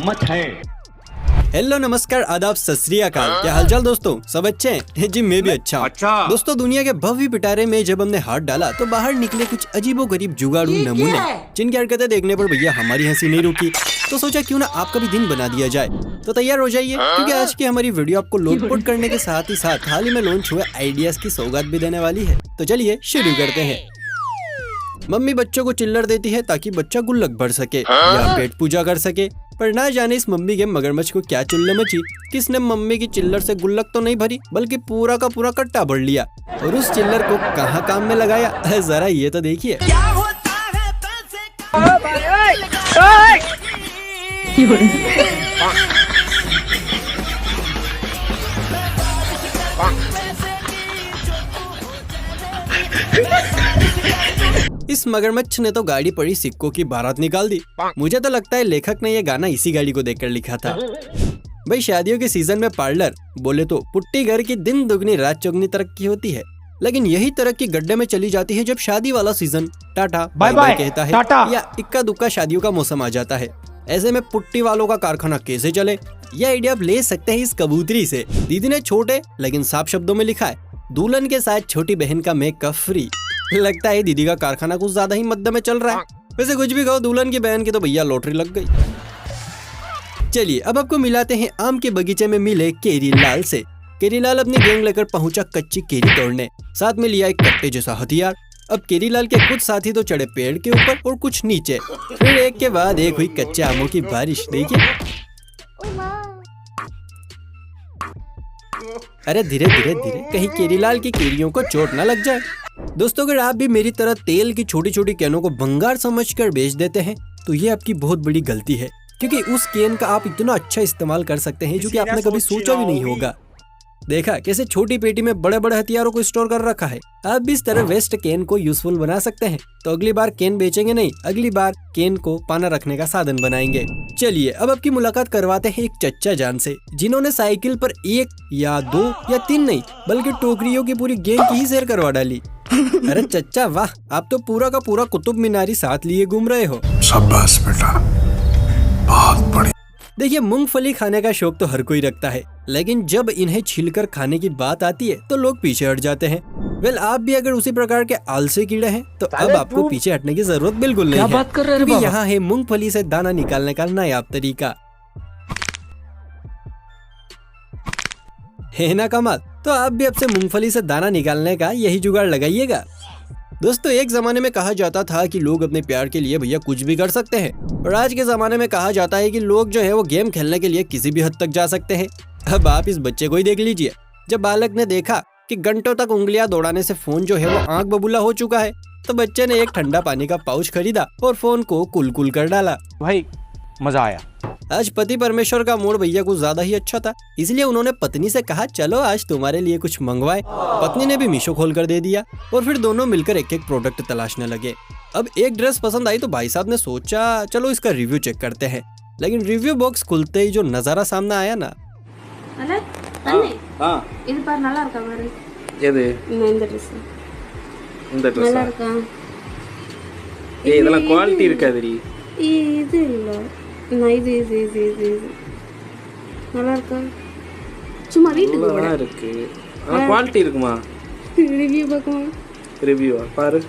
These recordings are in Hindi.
मत है। हेलो नमस्कार आदाब सत श्री अकाल। क्या हालचाल दोस्तों, सब अच्छे हैं? जी मैं भी अच्छा हूँ। दोस्तों दुनिया के भव्य पिटारे में जब हमने हाथ डाला तो बाहर निकले कुछ अजीबोगरीब जुगाड़ू नमूने, जिनकी हरकतें देखने पर भैया हमारी हंसी नहीं रुकी। तो सोचा क्यों ना आपका भी दिन बना दिया जाए। तो तैयार हो जाइए, क्योंकि आज की हमारी वीडियो आपको लोटपोट करने के साथ ही साथ हाल ही में लॉन्च हुए आइडियाज की सौगात भी देने वाली है। तो चलिए शुरू करते हैं। मम्मी बच्चों को चिल्लर देती है ताकि बच्चा गुल्लक भर सके या पेट पूजा कर सके, पर ना जाने इस मम्मी के मगरमच्छ को क्या चुल्ले मची। किसने मम्मी की चिल्लर से गुल्लक तो नहीं भरी, बल्कि पूरा का पूरा कट्टा भर लिया और उस चिल्लर को कहाँ काम में लगाया, जरा ये तो देखिए। इस मगरमच्छ ने तो गाड़ी पड़ी सिक्कों की बारात निकाल दी। मुझे तो लगता है लेखक ने ये गाना इसी गाड़ी को देखकर लिखा था। भाई शादियों के सीजन में पार्लर बोले तो पुट्टी घर की दिन दुगनी रात चौगनी तरक्की होती है, लेकिन यही तरक्की गड्ढे में चली जाती है जब शादी वाला सीजन टाटा बाय बाय कहता है या इक्का दुक्का शादियों का मौसम आ जाता है। ऐसे में पुट्टी वालों का कारखाना कैसे चले, ये आइडिया आप ले सकते हैं इस कबूतरी से। दीदी ने छोटे लेकिन साफ शब्दों में लिखा है, दुल्हन के साथ छोटी बहन का मेकअप फ्री। लगता है दीदी का कारखाना कुछ ज्यादा ही मध्य में चल रहा है। वैसे कुछ भी कहो, दुल्हन की बहन की तो भैया लॉटरी लग गई। चलिए अब आपको मिलाते हैं आम के बगीचे में मिले केरीलाल से। केरीलाल अपनी गैंग लेकर पहुंचा कच्ची केरी तोड़ने, साथ में लिया एक कट्टे जैसा हथियार। अब केरीलाल के कुछ साथी तो चढ़े पेड़ के ऊपर और कुछ नीचे, फिर एक के बाद एक हुई कच्चे आमों की बारिश। देखिए अरे धीरे धीरे धीरे, कहीं केरीलाल की केरियों को चोट न लग जाए। दोस्तों अगर आप भी मेरी तरह तेल की छोटी छोटी कैनों को भंगार समझकर बेच देते हैं तो ये आपकी बहुत बड़ी गलती है, क्योंकि उस कैन का आप इतना अच्छा इस्तेमाल कर सकते हैं जो कि आपने कभी सोचा भी नहीं होगा। देखा कैसे छोटी पेटी में बड़े बड़े हथियारों को स्टोर कर रखा है। आप भी इस तरह वेस्ट कैन को यूजफुल बना सकते हैं। तो अगली बार कैन बेचेंगे नहीं, अगली बार कैन को पाना रखने का साधन बनाएंगे। चलिए अब आपकी मुलाकात करवाते हैं एक चच्चा जान से, जिन्होंने साइकिल पर 1 या 2 या 3 नहीं बल्कि टोकरियों की पूरी गैंग की ही शेयर करवा डाली। अरे चच्चा वाह, आप तो पूरा का पूरा कुतुब मीनारी साथ लिए घूम रहे हो। शाबाश बेटा, बहुत बढ़िया। देखिए मूंगफली खाने का शौक तो हर कोई रखता है, लेकिन जब इन्हें छिलकर खाने की बात आती है तो लोग पीछे हट जाते हैं। वेल आप भी अगर उसी प्रकार के आलसी कीड़े हैं तो अब आपको पीछे हटने की जरूरत बिल्कुल नहीं है। बात कर रहे हैं यहाँ है मूंगफली से दाना निकालने का नायाब तरीका, है ना कमाल। तो आप भी अब से मूंगफली से दाना निकालने का यही जुगाड़ लगाइएगा। दोस्तों एक जमाने में कहा जाता था कि लोग अपने प्यार के लिए भैया कुछ भी कर सकते हैं, और आज के जमाने में कहा जाता है कि लोग जो है वो गेम खेलने के लिए किसी भी हद तक जा सकते हैं। अब आप इस बच्चे को ही देख लीजिए। जब बालक ने देखा कि घंटों तक उंगलियां दौड़ाने से फोन जो है वो आंख बबूला हो चुका है, तो बच्चे ने एक ठंडा पानी का पाउच खरीदा और फोन को कुल कर डाला। भाई मजा आया। आज पति परमेश्वर का मूड भैया कुछ ज्यादा ही अच्छा था, इसलिए उन्होंने पत्नी से कहा चलो आज तुम्हारे लिए कुछ मंगवाए। पत्नी ने भी मीशो खोल कर दे दिया और फिर दोनों मिलकर एक एक प्रोडक्ट तलाशने लगे। अब एक ड्रेस पसंद आई तो भाई साहब ने सोचा चलो इसका रिव्यू चेक करते हैं, लेकिन रिव्यू बॉक्स खुलते ही जो नजारा सामने आया ना, குவாலிட்டி இருக்காதுடி. இது இல்ல நான் இது நல்லா இருக்கா? சும்மா வீட்டுக்கு நல்லா இருக்கு. ஆனா குவாலிட்டி இருக்குமா? ரிவ்யூ பார்க்கமா? ரிவ்யூவா பாரு.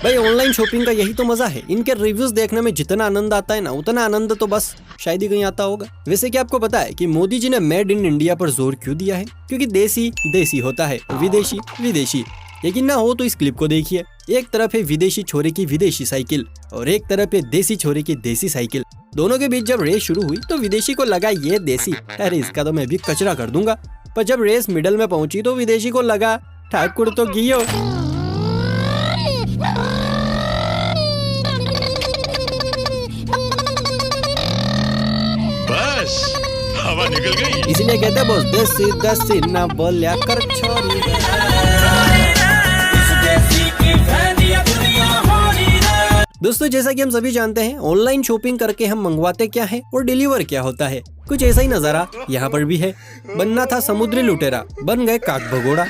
भाई ऑनलाइन शॉपिंग का यही तो मजा है। इनके रिव्यूज देखने में जितना आनंद आता है ना, उतना आनंद तो बस शायद ही कहीं आता होगा। वैसे क्या आपको पता है कि मोदी जी ने मेड इन इंडिया पर जोर क्यों दिया है? क्योंकि देसी देसी होता है, विदेशी विदेशी। यकीन ना हो तो इस क्लिप को देखिए। एक तरफ है विदेशी छोरे की विदेशी साइकिल और एक तरफ है देसी छोरे की देसी साइकिल। दोनों के बीच जब रेस शुरू हुई तो विदेशी को लगा ये देसी, अरे इसका तो मैं भी कचरा कर दूंगा। पर जब रेस मिडल में पहुंची तो विदेशी को लगा ठाकुर तो गियो। बस हवा निकल गई। इसीलिए कहते हैं बॉस देसी देसी ना बोलिया कर छोरी। दोस्तों जैसा कि हम सभी जानते हैं ऑनलाइन शॉपिंग करके हम मंगवाते क्या है और डिलीवर क्या होता है, कुछ ऐसा ही नजारा यहाँ पर भी है। बनना था समुद्री लुटेरा, बन गए काक भगोड़ा।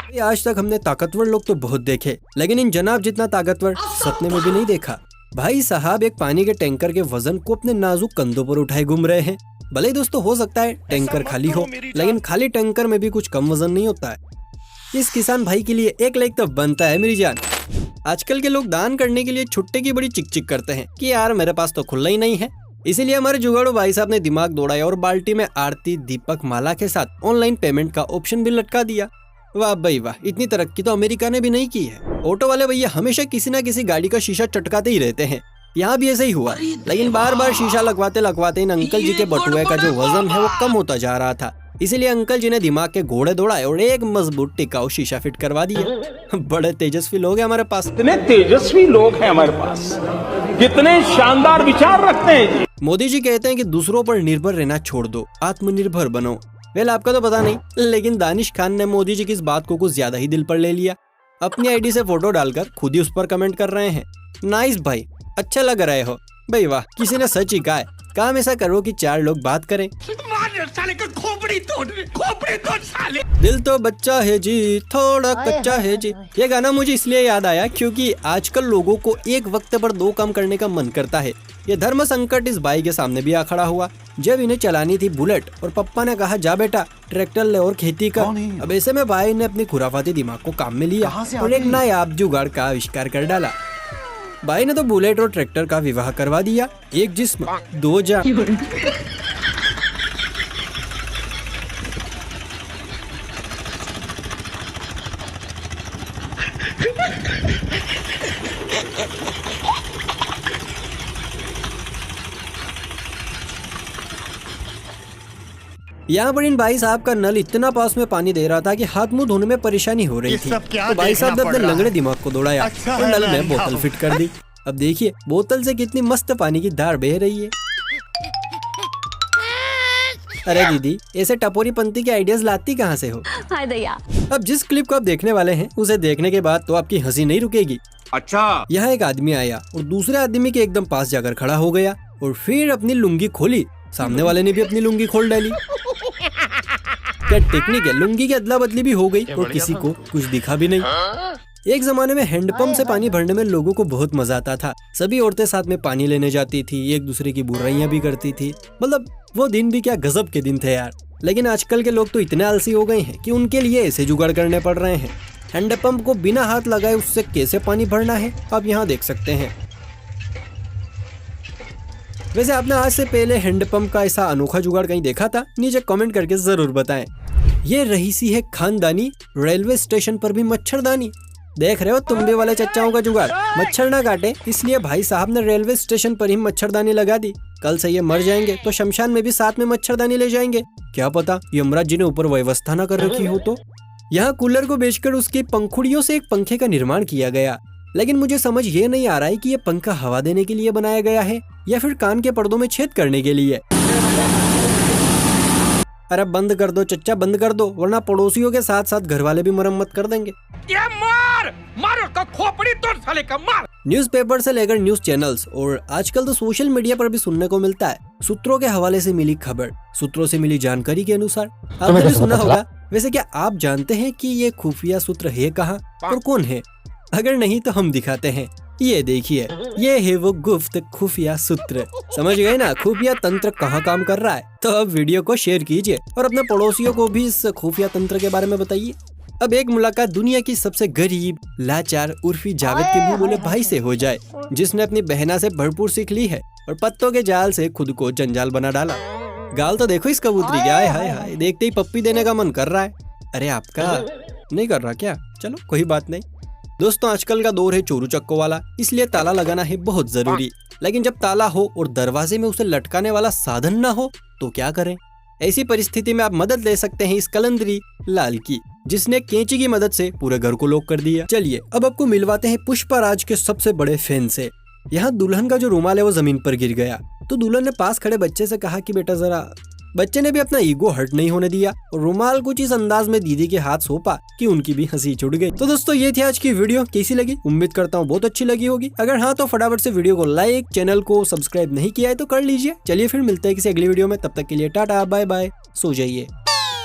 आज तक हमने ताकतवर लोग तो बहुत देखे, लेकिन इन जनाब जितना ताकतवर सपने में भी नहीं देखा। भाई साहब एक पानी के टैंकर के वजन को अपने नाजुक कंधों पर उठाए घूम रहे हैं। भले ही दोस्तों हो सकता है टैंकर खाली हो, लेकिन खाली टैंकर में भी कुछ कम वजन नहीं होता है। इस किसान भाई के लिए एक लाइक तो बनता है मेरी जान। आजकल के लोग दान करने के लिए छुट्टे की बड़ी चिक चिक करते हैं कि यार मेरे पास तो खुला ही नहीं है। इसीलिए हमारे जुगाड़ू भाई साहब ने दिमाग दौड़ाया और बाल्टी में आरती दीपक माला के साथ ऑनलाइन पेमेंट का ऑप्शन भी लटका दिया। वाह भाई वाह, इतनी तरक्की तो अमेरिका ने भी नहीं की है। ऑटो वाले भैया हमेशा किसी न किसी गाड़ी का शीशा चटकाते ही रहते हैं। यहाँ भी ऐसा ही हुआ, लेकिन बार बार शीशा लगवाते लगवाते इन अंकल जी के बटुए का जो वजन है वो कम होता जा रहा था। इसीलिए अंकल जी ने दिमाग के घोड़े दौड़ाए और एक मजबूत टिकाऊ शीशा फिट करवा दिया। बड़े तेजस्वी लोग हैं हमारे पास। कितने तेजस्वी लोग हैं हमारे पास, कितने शानदार विचार रखते हैं जी। मोदी जी कहते हैं कि दूसरों पर निर्भर रहना छोड़ दो, आत्मनिर्भर बनो। वेल आपका तो पता नहीं, लेकिन दानिश खान ने मोदी जी की इस बात को कुछ ज्यादा ही दिल पर ले लिया। अपनी आईडी से फोटो डालकर खुद ही उस पर कमेंट कर रहे हैं, नाइस भाई, अच्छा लग रहे हो। भाई वाह, किसी ने सच ही कहा है, काम ऐसा करो कि 4 लोग बात करें। साले का खोपड़ी तोड़ साले। दिल तो बच्चा है जी, थोड़ा कच्चा है जी। ये गाना मुझे इसलिए याद आया क्योंकि आजकल लोगों को एक वक्त पर 2 काम करने का मन करता है। ये धर्म संकट इस भाई के सामने भी आ खड़ा हुआ। जब इन्हें चलानी थी बुलेट और पप्पा ने कहा जा बेटा ट्रैक्टर ले और खेती कर। अब ऐसे में भाई ने अपनी खुराफाती दिमाग को काम में लिया और एक नायाब जुगाड़ का आविष्कार कर डाला। भाई ने तो बुलेट और ट्रैक्टर का विवाह करवा दिया, एक जिस्म 2 जान। यहाँ पर इन भाई साहब का नल इतना पास में पानी दे रहा था कि हाथ मुंह धोने में परेशानी हो रही थी। तो भाई साहब ने अपने लंगड़े दिमाग को दौड़ाया और नल में बोतल फिट कर दी। अब देखिए बोतल से कितनी मस्त पानी की धार बह रही है। अरे दीदी, ऐसे टपोरी पंथी के आइडियाज लाती कहाँ से हो? हाय दया। अब जिस क्लिप को आप देखने वाले हैं उसे देखने के बाद तो आपकी हंसी नहीं रुकेगी। अच्छा, यहाँ एक आदमी आया और दूसरे आदमी के एकदम पास जाकर खड़ा हो गया और फिर अपनी लुंगी खोली। सामने वाले ने भी अपनी लुंगी खोल डाली। क्या टेक्निक है, लुंगी की अदला बदली भी हो गई और किसी को कुछ दिखा भी नहीं। एक जमाने में हैंडपंप से पानी भरने में लोगों को बहुत मजा आता था। सभी औरतें साथ में पानी लेने जाती थी, एक दूसरे की बुराइयां भी करती थी। मतलब वो दिन भी क्या गजब के दिन थे यार। लेकिन आजकल के लोग तो इतने आलसी हो गए हैं कि उनके लिए ऐसे जुगाड़ करने पड़ रहे हैं। हैंडपंप को बिना हाथ लगाए उससे कैसे पानी भरना है आप यहाँ देख सकते हैं। वैसे आपने आज से पहले हैंडपंप का ऐसा अनोखा जुगाड़ कहीं देखा था? नीचे कमेंट करके जरूर बताएं। ये रहीसी है खानदानी, रेलवे स्टेशन पर भी मच्छरदानी। देख रहे हो तुम भी वाले चच्चाओं का जुगाड़, मच्छर ना काटे इसलिए भाई साहब ने रेलवे स्टेशन पर ही मच्छरदानी लगा दी। कल से ये मर जाएंगे तो शमशान में भी साथ में मच्छरदानी ले जाएंगे। क्या पता यमराज जी ने ऊपर व्यवस्था न कर रखी हो तो। यहाँ कूलर को बेचकर उसकी पंखुड़ियों से एक पंखे का निर्माण किया गया, लेकिन मुझे समझ ये नहीं आ रहा है कि ये पंखा हवा देने के लिए बनाया गया है या फिर कान के पर्दों में छेद करने के लिए। अरे बंद कर दो चच्चा, बंद कर दो, वरना पड़ोसियों के साथ साथ घर वाले भी मरम्मत कर देंगे। ये मार उसका खोपड़ी तोड़ साले का, मार। न्यूज़पेपर से लेकर न्यूज चैनल्स और आजकल तो सोशल मीडिया पर भी सुनने को मिलता है सूत्रों के हवाले से मिली खबर, सूत्रों से मिली जानकारी के अनुसार। आपने भी सुना होगा। वैसे क्या आप जानते हैं कि ये खुफिया सूत्र है कहाँ और कौन है? अगर नहीं तो हम दिखाते हैं। ये देखिए, ये है वो गुप्त खुफिया सूत्र। समझ गए ना खुफिया तंत्र कहाँ काम कर रहा है? तो अब वीडियो को शेयर कीजिए और अपने पड़ोसियों को भी इस खुफिया तंत्र के बारे में बताइए। अब एक मुलाकात दुनिया की सबसे गरीब, लाचार उर्फी जावेद के मुंह बोले भाई से हो जाए, जिसने अपनी बहना से भरपूर सीख ली है और पत्तों के जाल से खुद को जंजाल बना डाला। गाल तो देखो इस कबूतरी के, आए हाय हाय, देखते ही पप्पी देने का मन कर रहा है। अरे आपका नहीं कर रहा क्या? चलो कोई बात नहीं। दोस्तों आजकल का दौर है चोरू चक्कों वाला, इसलिए ताला लगाना है बहुत जरूरी। लेकिन जब ताला हो और दरवाजे में उसे लटकाने वाला साधन ना हो तो क्या करें? ऐसी परिस्थिति में आप मदद ले सकते हैं इस कलंदरी लाल की, जिसने कैंची की मदद से पूरे घर को लॉक कर दिया। चलिए अब आपको मिलवाते हैं पुष्पाराज के सबसे बड़े फैन से। यहाँ दुल्हन का जो रुमाल है वो जमीन पर गिर गया, तो दुल्हन ने पास खड़े बच्चे से कहा कि बेटा जरा। बच्चे ने भी अपना ईगो हर्ट नहीं होने दिया और रुमाल कुछ इस अंदाज में दीदी के हाथ सौंपा कि उनकी भी हंसी छूट गई। तो दोस्तों ये थी आज की वीडियो, कैसी लगी? उम्मीद करता हूँ बहुत अच्छी लगी होगी। अगर हाँ तो फटाफट से वीडियो को लाइक, चैनल को सब्सक्राइब नहीं किया है तो कर लीजिए। चलिए फिर मिलते हैं किसी अगली वीडियो में, तब तक के लिए टाटा बाय बाय, सो जाइए।